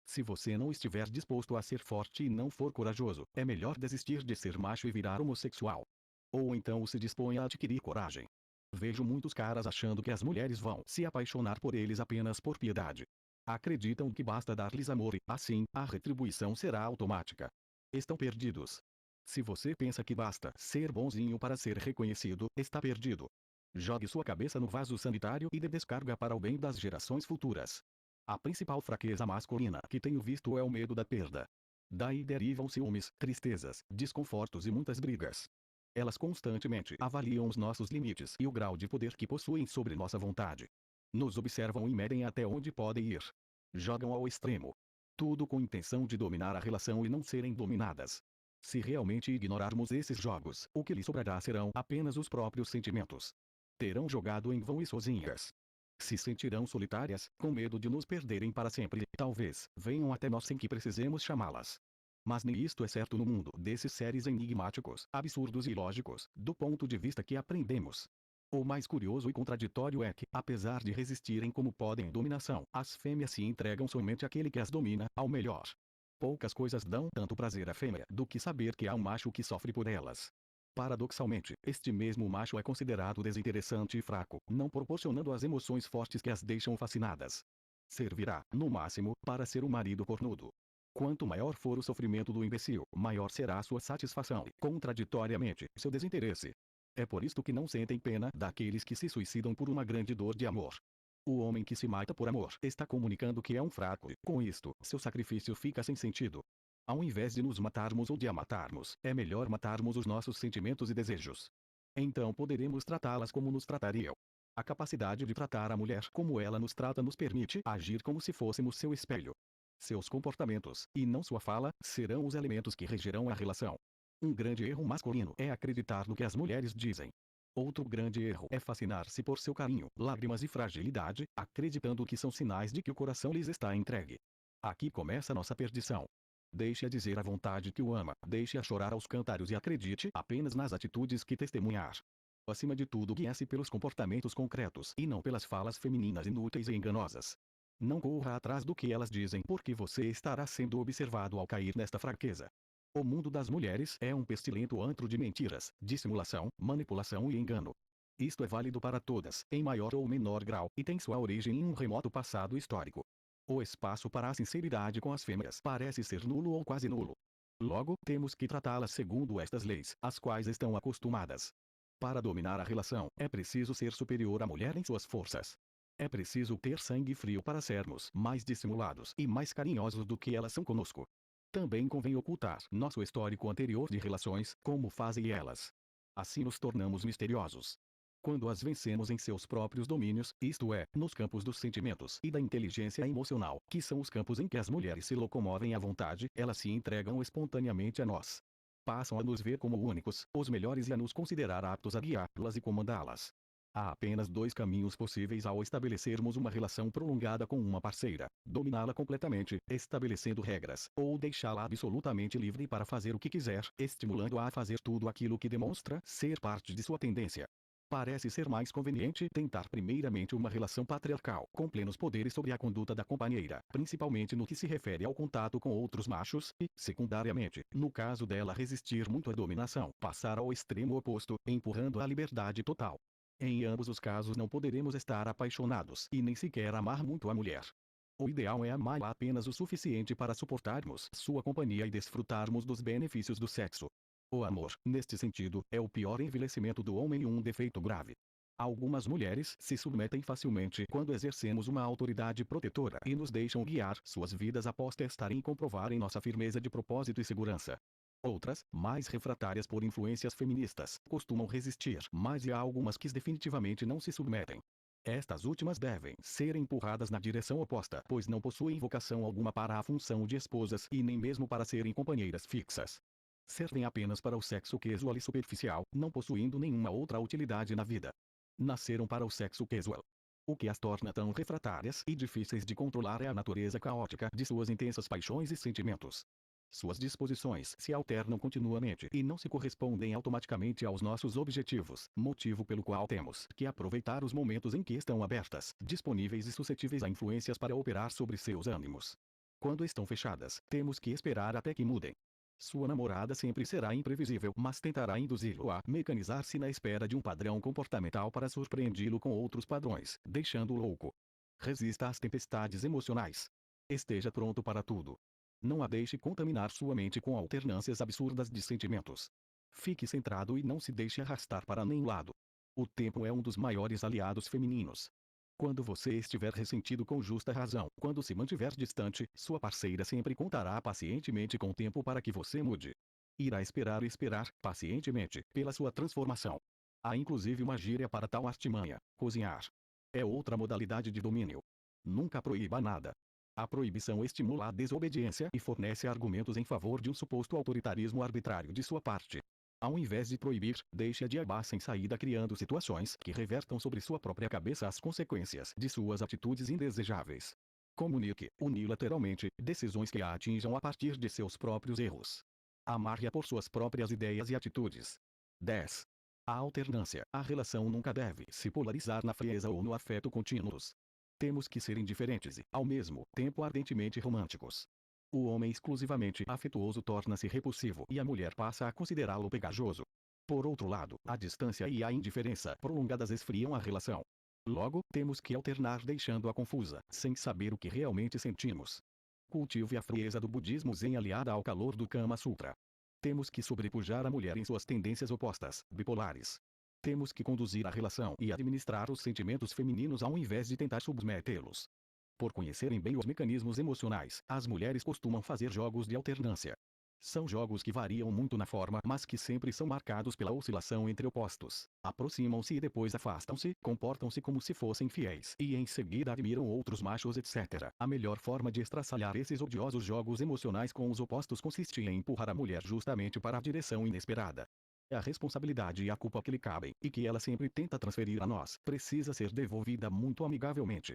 Se você não estiver disposto a ser forte e não for corajoso, é melhor desistir de ser macho e virar homossexual. Ou então se disponha a adquirir coragem. Vejo muitos caras achando que as mulheres vão se apaixonar por eles apenas por piedade. Acreditam que basta dar-lhes amor e, assim, a retribuição será automática. Estão perdidos. Se você pensa que basta ser bonzinho para ser reconhecido, está perdido. Jogue sua cabeça no vaso sanitário e dê descarga para o bem das gerações futuras. A principal fraqueza masculina que tenho visto é o medo da perda. Daí derivam ciúmes, tristezas, desconfortos e muitas brigas. Elas constantemente avaliam os nossos limites e o grau de poder que possuem sobre nossa vontade. Nos observam e medem até onde podem ir. Jogam ao extremo. Tudo com intenção de dominar a relação e não serem dominadas. Se realmente ignorarmos esses jogos, o que lhe sobrará serão apenas os próprios sentimentos. Terão jogado em vão e sozinhas. Se sentirão solitárias, com medo de nos perderem para sempre, talvez venham até nós sem que precisemos chamá-las. Mas nem isto é certo no mundo desses seres enigmáticos, absurdos e ilógicos, do ponto de vista que aprendemos. O mais curioso e contraditório é que, apesar de resistirem como podem à dominação, as fêmeas se entregam somente àquele que as domina, ao melhor. Poucas coisas dão tanto prazer à fêmea do que saber que há um macho que sofre por elas. Paradoxalmente, este mesmo macho é considerado desinteressante e fraco, não proporcionando as emoções fortes que as deixam fascinadas. Servirá, no máximo, para ser um marido cornudo. Quanto maior for o sofrimento do imbecil, maior será a sua satisfação e, contraditoriamente, seu desinteresse. É por isto que não sentem pena daqueles que se suicidam por uma grande dor de amor. O homem que se mata por amor está comunicando que é um fraco e, com isto, seu sacrifício fica sem sentido. Ao invés de nos matarmos ou de a matarmos, é melhor matarmos os nossos sentimentos e desejos. Então poderemos tratá-las como nos tratariam. A capacidade de tratar a mulher como ela nos trata nos permite agir como se fôssemos seu espelho. Seus comportamentos, e não sua fala, serão os elementos que regerão a relação. Um grande erro masculino é acreditar no que as mulheres dizem. Outro grande erro é fascinar-se por seu carinho, lágrimas e fragilidade, acreditando que são sinais de que o coração lhes está entregue. Aqui começa nossa perdição. Deixe-a dizer à vontade que o ama, deixe-a chorar aos cântaros e acredite apenas nas atitudes que testemunhar. Acima de tudo, guie-se pelos comportamentos concretos e não pelas falas femininas inúteis e enganosas. Não corra atrás do que elas dizem porque você estará sendo observado ao cair nesta fraqueza. O mundo das mulheres é um pestilento antro de mentiras, dissimulação, manipulação e engano. Isto é válido para todas, em maior ou menor grau, e tem sua origem em um remoto passado histórico. O espaço para a sinceridade com as fêmeas parece ser nulo ou quase nulo. Logo, temos que tratá-las segundo estas leis, às quais estão acostumadas. Para dominar a relação, é preciso ser superior à mulher em suas forças. É preciso ter sangue frio para sermos mais dissimulados e mais carinhosos do que elas são conosco. Também convém ocultar nosso histórico anterior de relações, como fazem elas. Assim nos tornamos misteriosos. Quando as vencemos em seus próprios domínios, isto é, nos campos dos sentimentos e da inteligência emocional, que são os campos em que as mulheres se locomovem à vontade, elas se entregam espontaneamente a nós. Passam a nos ver como únicos, os melhores e a nos considerar aptos a guiá-las e comandá-las. Há apenas dois caminhos possíveis ao estabelecermos uma relação prolongada com uma parceira: dominá-la completamente, estabelecendo regras, ou deixá-la absolutamente livre para fazer o que quiser, estimulando-a a fazer tudo aquilo que demonstra ser parte de sua tendência. Parece ser mais conveniente tentar primeiramente uma relação patriarcal, com plenos poderes sobre a conduta da companheira, principalmente no que se refere ao contato com outros machos, e, secundariamente, no caso dela resistir muito à dominação, passar ao extremo oposto, empurrando a liberdade total. Em ambos os casos não poderemos estar apaixonados e nem sequer amar muito a mulher. O ideal é amá-la apenas o suficiente para suportarmos sua companhia e desfrutarmos dos benefícios do sexo. O amor, neste sentido, é o pior envelhecimento do homem e um defeito grave. Algumas mulheres se submetem facilmente quando exercemos uma autoridade protetora e nos deixam guiar suas vidas após testarem e comprovarem nossa firmeza de propósito e segurança. Outras, mais refratárias por influências feministas, costumam resistir, mas há algumas que definitivamente não se submetem. Estas últimas devem ser empurradas na direção oposta, pois não possuem vocação alguma para a função de esposas e nem mesmo para serem companheiras fixas. Servem apenas para o sexo casual e superficial, não possuindo nenhuma outra utilidade na vida. Nasceram para o sexo casual. O que as torna tão refratárias e difíceis de controlar é a natureza caótica de suas intensas paixões e sentimentos. Suas disposições se alternam continuamente e não se correspondem automaticamente aos nossos objetivos, motivo pelo qual temos que aproveitar os momentos em que estão abertas, disponíveis e suscetíveis a influências para operar sobre seus ânimos. Quando estão fechadas, temos que esperar até que mudem. Sua namorada sempre será imprevisível, mas tentará induzi-lo a mecanizar-se na espera de um padrão comportamental para surpreendê-lo com outros padrões, deixando-o louco. Resista às tempestades emocionais. Esteja pronto para tudo. Não a deixe contaminar sua mente com alternâncias absurdas de sentimentos. Fique centrado e não se deixe arrastar para nenhum lado. O tempo é um dos maiores aliados femininos. Quando você estiver ressentido com justa razão, quando se mantiver distante, sua parceira sempre contará pacientemente com o tempo para que você mude. Irá esperar e esperar, pacientemente, pela sua transformação. Há inclusive uma gíria para tal artimanha: cozinhar. É outra modalidade de domínio. Nunca proíba nada. A proibição estimula a desobediência e fornece argumentos em favor de um suposto autoritarismo arbitrário de sua parte. Ao invés de proibir, deixe a diaba sem saída criando situações que revertam sobre sua própria cabeça as consequências de suas atitudes indesejáveis. Comunique, unilateralmente, decisões que a atinjam a partir de seus próprios erros. Amarre-a por suas próprias ideias e atitudes. 10. A alternância. A relação nunca deve se polarizar na frieza ou no afeto contínuos. Temos que ser indiferentes e, ao mesmo tempo, ardentemente românticos. O homem exclusivamente afetuoso torna-se repulsivo e a mulher passa a considerá-lo pegajoso. Por outro lado, a distância e a indiferença prolongadas esfriam a relação. Logo, temos que alternar deixando-a confusa, sem saber o que realmente sentimos. Cultive a frieza do budismo zen aliada ao calor do Kama Sutra. Temos que sobrepujar a mulher em suas tendências opostas, bipolares. Temos que conduzir a relação e administrar os sentimentos femininos ao invés de tentar submetê-los. Por conhecerem bem os mecanismos emocionais, as mulheres costumam fazer jogos de alternância. São jogos que variam muito na forma, mas que sempre são marcados pela oscilação entre opostos. Aproximam-se e depois afastam-se, comportam-se como se fossem fiéis e em seguida admiram outros machos, etc. A melhor forma de estraçalhar esses odiosos jogos emocionais com os opostos consiste em empurrar a mulher justamente para a direção inesperada. A responsabilidade e a culpa que lhe cabem, e que ela sempre tenta transferir a nós, precisa ser devolvida muito amigavelmente.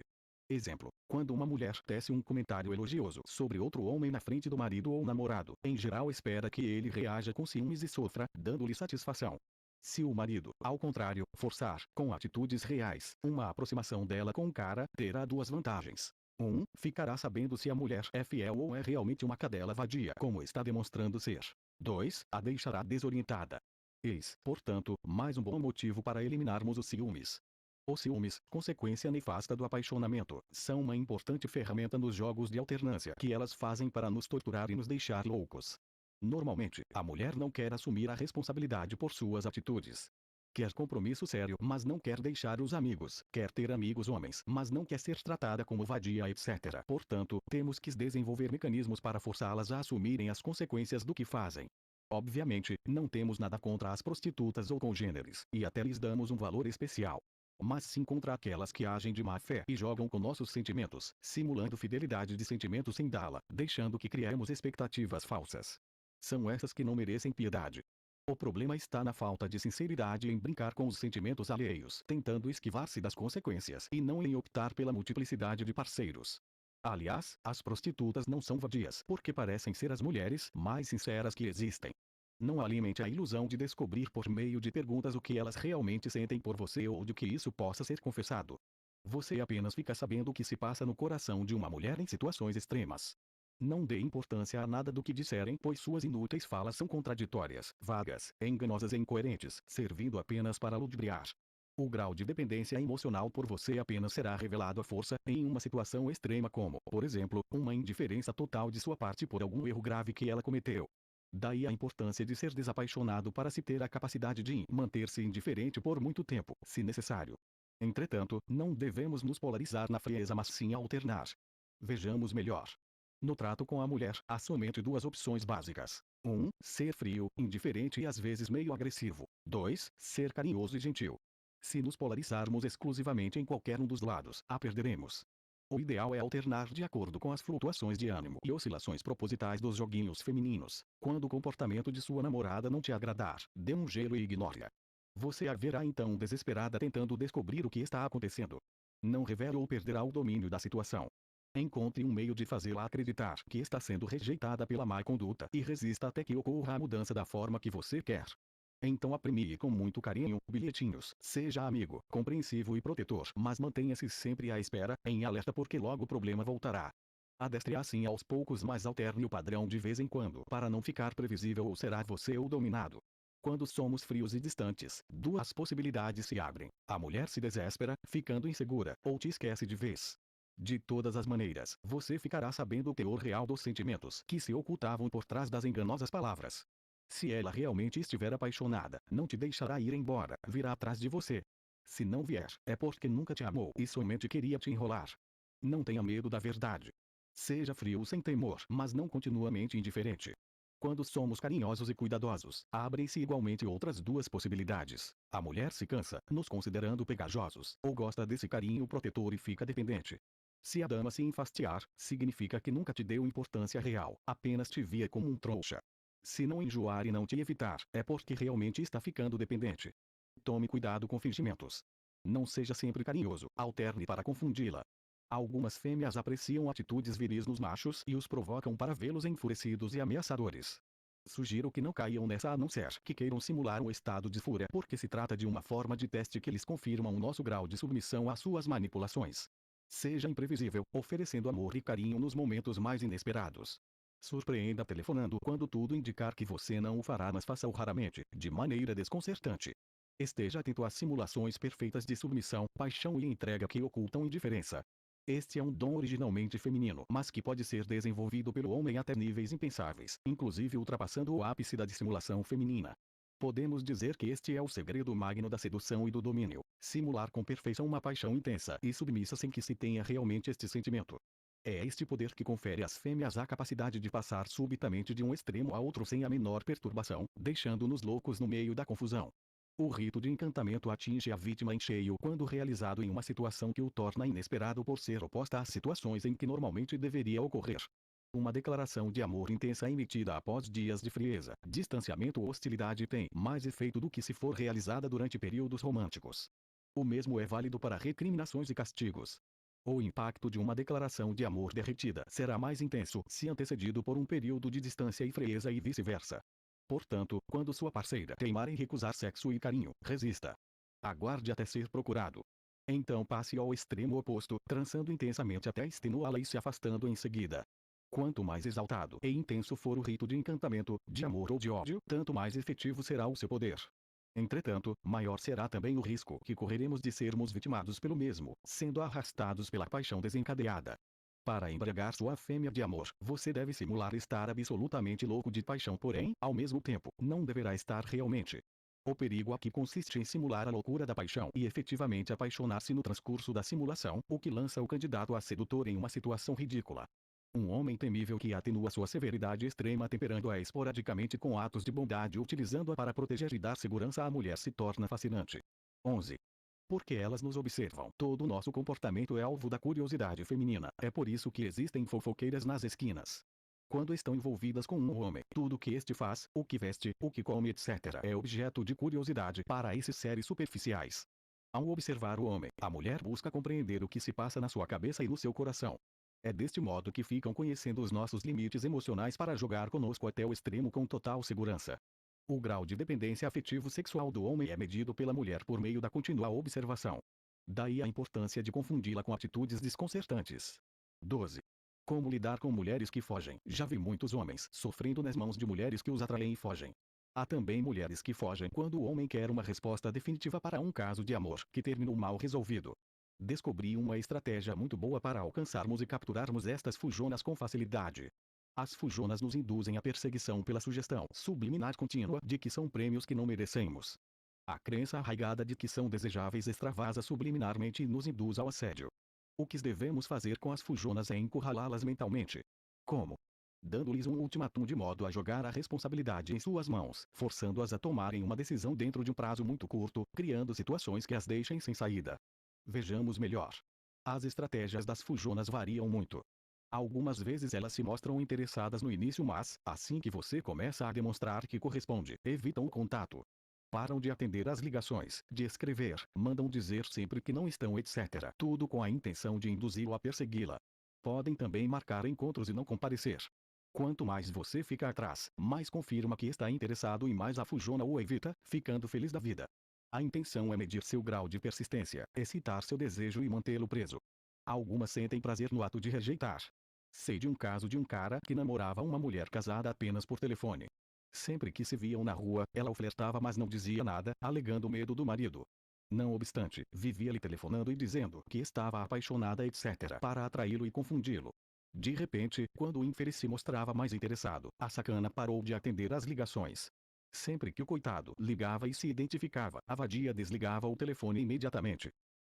Exemplo: quando uma mulher tece um comentário elogioso sobre outro homem na frente do marido ou namorado, em geral espera que ele reaja com ciúmes e sofra, dando-lhe satisfação. Se o marido, ao contrário, forçar, com atitudes reais, uma aproximação dela com o cara, terá duas vantagens. 1. Ficará sabendo se a mulher é fiel ou é realmente uma cadela vadia, como está demonstrando ser. 2. A deixará desorientada. Eis, portanto, mais um bom motivo para eliminarmos os ciúmes. Os ciúmes, consequência nefasta do apaixonamento, são uma importante ferramenta nos jogos de alternância que elas fazem para nos torturar e nos deixar loucos. Normalmente, a mulher não quer assumir a responsabilidade por suas atitudes. Quer compromisso sério, mas não quer deixar os amigos. Quer ter amigos homens, mas não quer ser tratada como vadia, etc. Portanto, temos que desenvolver mecanismos para forçá-las a assumirem as consequências do que fazem. Obviamente, não temos nada contra as prostitutas ou congêneres, e até lhes damos um valor especial. Mas sim contra aquelas que agem de má fé e jogam com nossos sentimentos, simulando fidelidade de sentimento sem dá-la, deixando que criemos expectativas falsas. São essas que não merecem piedade. O problema está na falta de sinceridade em brincar com os sentimentos alheios, tentando esquivar-se das consequências e não em optar pela multiplicidade de parceiros. Aliás, as prostitutas não são vadias porque parecem ser as mulheres mais sinceras que existem. Não alimente a ilusão de descobrir por meio de perguntas o que elas realmente sentem por você ou de que isso possa ser confessado. Você apenas fica sabendo o que se passa no coração de uma mulher em situações extremas. Não dê importância a nada do que disserem, pois suas inúteis falas são contraditórias, vagas, enganosas e incoerentes, servindo apenas para ludibriar. O grau de dependência emocional por você apenas será revelado à força em uma situação extrema como, por exemplo, uma indiferença total de sua parte por algum erro grave que ela cometeu. Daí a importância de ser desapaixonado para se ter a capacidade de manter-se indiferente por muito tempo, se necessário. Entretanto, não devemos nos polarizar na frieza, mas sim alternar. Vejamos melhor. No trato com a mulher, há somente duas opções básicas. 1. Ser frio, indiferente e às vezes meio agressivo. 2. Ser carinhoso e gentil. Se nos polarizarmos exclusivamente em qualquer um dos lados, a perderemos. O ideal é alternar de acordo com as flutuações de ânimo e oscilações propositais dos joguinhos femininos. Quando o comportamento de sua namorada não te agradar, dê um gelo e ignore-a. Você a verá então desesperada tentando descobrir o que está acontecendo. Não revele ou perderá o domínio da situação. Encontre um meio de fazê-la acreditar que está sendo rejeitada pela má conduta e resista até que ocorra a mudança da forma que você quer. Então apremie com muito carinho bilhetinhos, seja amigo, compreensivo e protetor, mas mantenha-se sempre à espera, em alerta porque logo o problema voltará. Adestre assim aos poucos, mas alterne o padrão de vez em quando para não ficar previsível ou será você o dominado. Quando somos frios e distantes, duas possibilidades se abrem. A mulher se desespera, ficando insegura, ou te esquece de vez. De todas as maneiras, você ficará sabendo o teor real dos sentimentos que se ocultavam por trás das enganosas palavras. Se ela realmente estiver apaixonada, não te deixará ir embora, virá atrás de você. Se não vier, é porque nunca te amou e somente queria te enrolar. Não tenha medo da verdade. Seja frio sem temor, mas não continuamente indiferente. Quando somos carinhosos e cuidadosos, abrem-se igualmente outras duas possibilidades. A mulher se cansa, nos considerando pegajosos, ou gosta desse carinho protetor e fica dependente. Se a dama se enfastiar, significa que nunca te deu importância real, apenas te via como um trouxa. Se não enjoar e não te evitar, é porque realmente está ficando dependente. Tome cuidado com fingimentos. Não seja sempre carinhoso, alterne para confundi-la. Algumas fêmeas apreciam atitudes viris nos machos e os provocam para vê-los enfurecidos e ameaçadores. Sugiro que não caiam nessa a não ser que queiram simular um estado de fúria porque se trata de uma forma de teste que lhes confirma o nosso grau de submissão às suas manipulações. Seja imprevisível, oferecendo amor e carinho nos momentos mais inesperados. Surpreenda telefonando quando tudo indicar que você não o fará, mas faça-o raramente, de maneira desconcertante. Esteja atento às simulações perfeitas de submissão, paixão e entrega que ocultam indiferença. Este é um dom originalmente feminino, mas que pode ser desenvolvido pelo homem até níveis impensáveis, inclusive ultrapassando o ápice da dissimulação feminina. Podemos dizer que este é o segredo magno da sedução e do domínio: simular com perfeição uma paixão intensa e submissa sem que se tenha realmente este sentimento. É este poder que confere às fêmeas a capacidade de passar subitamente de um extremo a outro sem a menor perturbação, deixando-nos loucos no meio da confusão. O rito de encantamento atinge a vítima em cheio quando realizado em uma situação que o torna inesperado por ser oposta às situações em que normalmente deveria ocorrer. Uma declaração de amor intensa emitida após dias de frieza, distanciamento ou hostilidade tem mais efeito do que se for realizada durante períodos românticos. O mesmo é válido para recriminações e castigos. O impacto de uma declaração de amor derretida será mais intenso se antecedido por um período de distância e frieza e vice-versa. Portanto, quando sua parceira teimar em recusar sexo e carinho, resista. Aguarde até ser procurado. Então passe ao extremo oposto, trançando intensamente até extenuá-la e se afastando em seguida. Quanto mais exaltado e intenso for o rito de encantamento, de amor ou de ódio, tanto mais efetivo será o seu poder. Entretanto, maior será também o risco que correremos de sermos vitimados pelo mesmo, sendo arrastados pela paixão desencadeada. Para embriagar sua fêmea de amor, você deve simular estar absolutamente louco de paixão, porém, ao mesmo tempo, não deverá estar realmente. O perigo aqui consiste em simular a loucura da paixão e efetivamente apaixonar-se no transcurso da simulação, o que lança o candidato a sedutor em uma situação ridícula. Um homem temível que atenua sua severidade extrema temperando-a esporadicamente com atos de bondade utilizando-a para proteger e dar segurança à mulher se torna fascinante. 11. Porque elas nos observam. Todo o nosso comportamento é alvo da curiosidade feminina. É por isso que existem fofoqueiras nas esquinas. Quando estão envolvidas com um homem, tudo o que este faz, o que veste, o que come, etc. é objeto de curiosidade para esses seres superficiais. Ao observar o homem, a mulher busca compreender o que se passa na sua cabeça e no seu coração. É deste modo que ficam conhecendo os nossos limites emocionais para jogar conosco até o extremo com total segurança. O grau de dependência afetivo-sexual do homem é medido pela mulher por meio da contínua observação. Daí a importância de confundi-la com atitudes desconcertantes. 12. Como lidar com mulheres que fogem? Já vi muitos homens sofrendo nas mãos de mulheres que os atraem e fogem. Há também mulheres que fogem quando o homem quer uma resposta definitiva para um caso de amor que terminou mal resolvido. Descobri uma estratégia muito boa para alcançarmos e capturarmos estas fujonas com facilidade. As fujonas nos induzem à perseguição pela sugestão subliminar contínua de que são prêmios que não merecemos. A crença arraigada de que são desejáveis extravasa subliminarmente e nos induz ao assédio. O que devemos fazer com as fujonas é encurralá-las mentalmente. Como? Dando-lhes um ultimatum de modo a jogar a responsabilidade em suas mãos, forçando-as a tomarem uma decisão dentro de um prazo muito curto, criando situações que as deixem sem saída. Vejamos melhor. As estratégias das fujonas variam muito. Algumas vezes elas se mostram interessadas no início, mas, assim que você começa a demonstrar que corresponde, evitam o contato. Param de atender às ligações, de escrever, mandam dizer sempre que não estão, etc. Tudo com a intenção de induzi-lo a persegui-la. Podem também marcar encontros e não comparecer. Quanto mais você fica atrás, mais confirma que está interessado e mais a fujona o evita, ficando feliz da vida. A intenção é medir seu grau de persistência, excitar seu desejo e mantê-lo preso. Algumas sentem prazer no ato de rejeitar. Sei de um caso de um cara que namorava uma mulher casada apenas por telefone. Sempre que se viam na rua, ela o flertava mas não dizia nada, alegando medo do marido. Não obstante, vivia-lhe telefonando e dizendo que estava apaixonada, etc., para atraí-lo e confundi-lo. De repente, quando o infeliz se mostrava mais interessado, a sacana parou de atender às ligações. Sempre que o coitado ligava e se identificava, a vadia desligava o telefone imediatamente.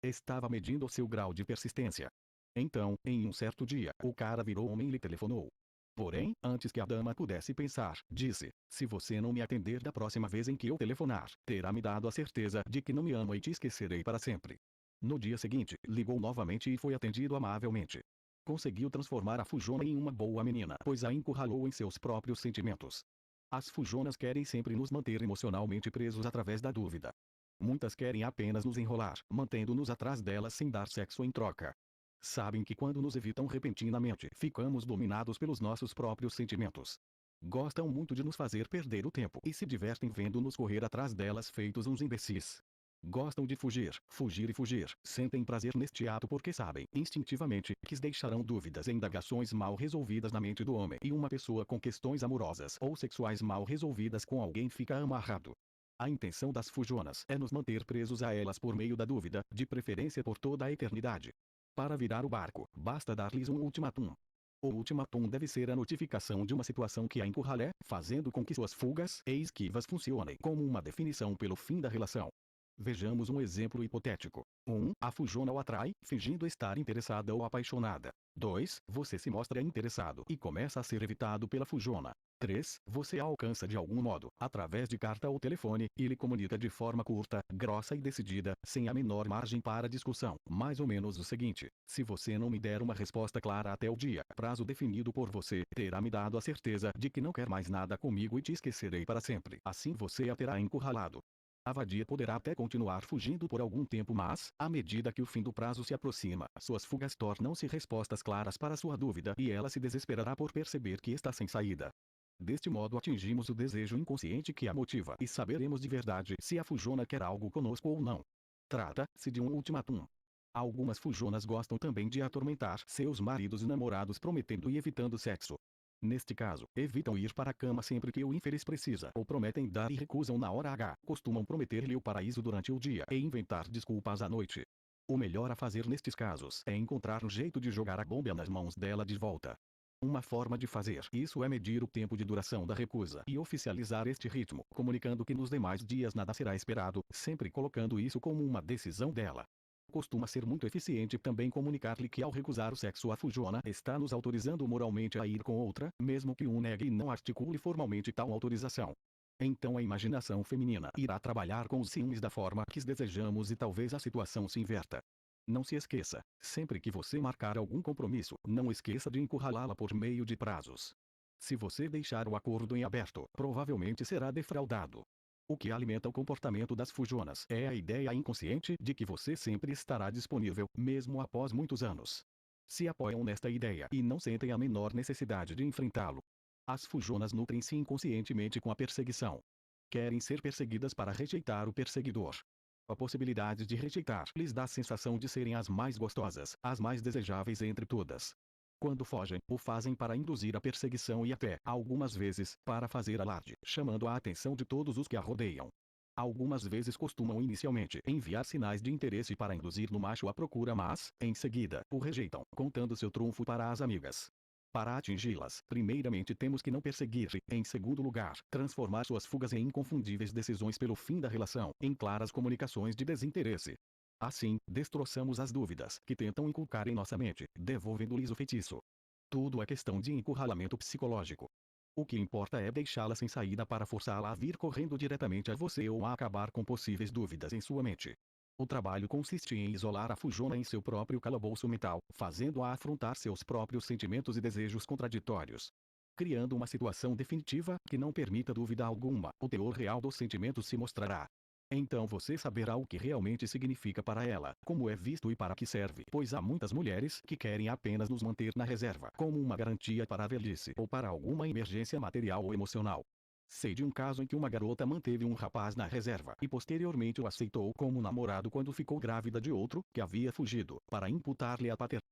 Estava medindo seu grau de persistência. Então, em um certo dia, o cara virou homem e lhe telefonou. Porém, antes que a dama pudesse pensar, disse: se você não me atender da próxima vez em que eu telefonar, terá me dado a certeza de que não me ama e te esquecerei para sempre. No dia seguinte, ligou novamente e foi atendido amavelmente. Conseguiu transformar a fujona em uma boa menina, pois a encurralou em seus próprios sentimentos. As fujonas querem sempre nos manter emocionalmente presos através da dúvida. Muitas querem apenas nos enrolar, mantendo-nos atrás delas sem dar sexo em troca. Sabem que quando nos evitam repentinamente, ficamos dominados pelos nossos próprios sentimentos. Gostam muito de nos fazer perder o tempo e se divertem vendo-nos correr atrás delas feitos uns imbecis. Gostam de fugir, fugir e fugir, sentem prazer neste ato porque sabem, instintivamente, que deixarão dúvidas e indagações mal resolvidas na mente do homem e uma pessoa com questões amorosas ou sexuais mal resolvidas com alguém fica amarrado. A intenção das fujonas é nos manter presos a elas por meio da dúvida, de preferência por toda a eternidade. Para virar o barco, basta dar-lhes um ultimatum. O ultimatum deve ser a notificação de uma situação que a encurralé, fazendo com que suas fugas e esquivas funcionem como uma definição pelo fim da relação. Vejamos um exemplo hipotético. 1. A fujona o atrai, fingindo estar interessada ou apaixonada. 2. Você se mostra interessado e começa a ser evitado pela fujona. 3. Você a alcança de algum modo, através de carta ou telefone, e lhe comunica de forma curta, grossa e decidida, sem a menor margem para discussão, mais ou menos o seguinte: se você não me der uma resposta clara até o dia, prazo definido por você, terá me dado a certeza de que não quer mais nada comigo e te esquecerei para sempre. Assim você a terá encurralado. A vadia poderá até continuar fugindo por algum tempo, mas, à medida que o fim do prazo se aproxima, suas fugas tornam-se respostas claras para sua dúvida e ela se desesperará por perceber que está sem saída. Deste modo atingimos o desejo inconsciente que a motiva e saberemos de verdade se a fujona quer algo conosco ou não. Trata-se de um ultimátum. Algumas fujonas gostam também de atormentar seus maridos e namorados prometendo e evitando sexo. Neste caso, evitam ir para a cama sempre que o infeliz precisa ou prometem dar e recusam na hora H. Costumam prometer-lhe o paraíso durante o dia e inventar desculpas à noite. O melhor a fazer nestes casos é encontrar um jeito de jogar a bomba nas mãos dela de volta. Uma forma de fazer isso é medir o tempo de duração da recusa e oficializar este ritmo, comunicando que nos demais dias nada será esperado, sempre colocando isso como uma decisão dela. Costuma ser muito eficiente também comunicar-lhe que ao recusar o sexo a fujona está nos autorizando moralmente a ir com outra, mesmo que um negue e não articule formalmente tal autorização. Então a imaginação feminina irá trabalhar com os ciúmes da forma que desejamos e talvez a situação se inverta. Não se esqueça, sempre que você marcar algum compromisso, não esqueça de encurralá-la por meio de prazos. Se você deixar o acordo em aberto, provavelmente será defraudado. O que alimenta o comportamento das fujonas é a ideia inconsciente de que você sempre estará disponível, mesmo após muitos anos. Se apoiam nesta ideia e não sentem a menor necessidade de enfrentá-lo. As fujonas nutrem-se inconscientemente com a perseguição. Querem ser perseguidas para rejeitar o perseguidor. A possibilidade de rejeitar lhes dá a sensação de serem as mais gostosas, as mais desejáveis entre todas. Quando fogem, o fazem para induzir a perseguição e até, algumas vezes, para fazer alarde, chamando a atenção de todos os que a rodeiam. Algumas vezes costumam inicialmente enviar sinais de interesse para induzir no macho a procura, mas, em seguida, o rejeitam, contando seu trunfo para as amigas. Para atingi-las, primeiramente temos que não perseguir e, em segundo lugar, transformar suas fugas em inconfundíveis decisões pelo fim da relação, em claras comunicações de desinteresse. Assim, destroçamos as dúvidas que tentam inculcar em nossa mente, devolvendo-lhes o feitiço. Tudo é questão de encurralamento psicológico. O que importa é deixá-la sem saída para forçá-la a vir correndo diretamente a você ou a acabar com possíveis dúvidas em sua mente. O trabalho consiste em isolar a fujona em seu próprio calabouço mental, fazendo-a afrontar seus próprios sentimentos e desejos contraditórios. Criando uma situação definitiva que não permita dúvida alguma, o teor real dos sentimentos se mostrará. Então você saberá o que realmente significa para ela, como é visto e para que serve, pois há muitas mulheres que querem apenas nos manter na reserva, como uma garantia para a velhice ou para alguma emergência material ou emocional. Sei de um caso em que uma garota manteve um rapaz na reserva e posteriormente o aceitou como namorado quando ficou grávida de outro, que havia fugido, para imputar-lhe a paternidade.